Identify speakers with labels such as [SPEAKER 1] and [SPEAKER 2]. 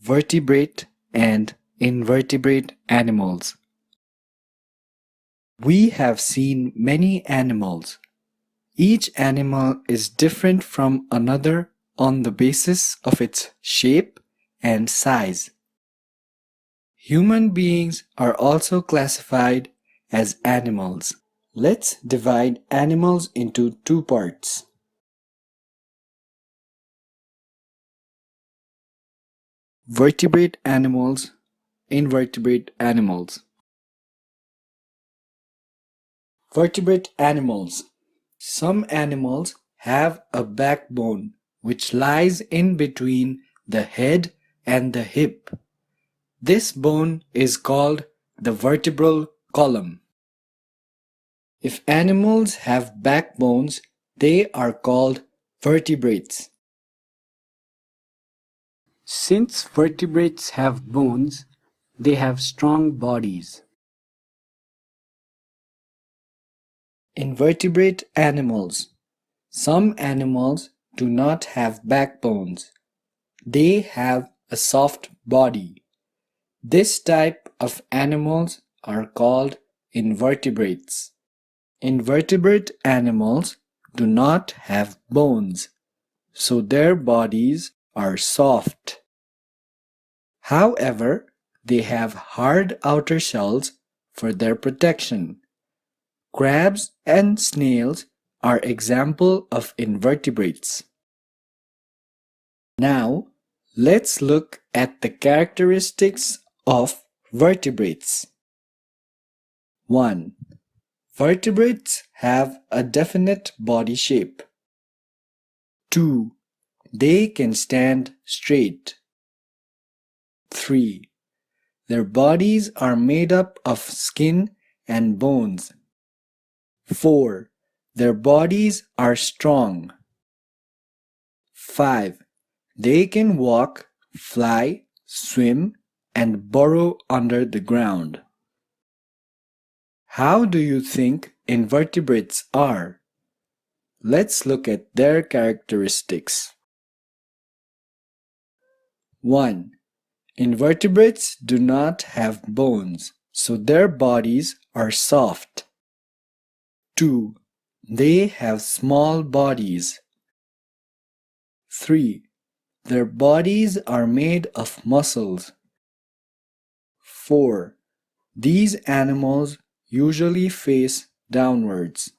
[SPEAKER 1] vertebrate and invertebrate animals. We have seen many animals. Each animal is different from another on the basis of its shape and size. Human beings are also classified as animals. Let's divide animals into two parts. Vertebrate animals, invertebrate animals. Vertebrate animals. Some animals have a backbone which lies in between the head and the hip. This bone is called the vertebral column. If animals have backbones, they are called vertebrates. Since vertebrates have bones, they have strong bodies. Invertebrate animals. Some animals do not have backbones. They have a soft body. This type of animals are called invertebrates. Invertebrate animals do not have bones, so their bodies are soft. However, they have hard outer shells for their protection. Crabs and snails are examples of invertebrates. Now, let's look at the characteristics of vertebrates. 1. Vertebrates have a definite body shape. 2. They can stand straight. 3. Their bodies are made up of skin and bones. 4. Their bodies are strong. 5. They can walk, fly, swim, and burrow under the ground. How do you think invertebrates are? Let's look at their characteristics. 1. Invertebrates do not have bones, so their bodies are soft. 2. They have small bodies. 3. Their bodies are made of muscles. 4. These animals usually face downwards.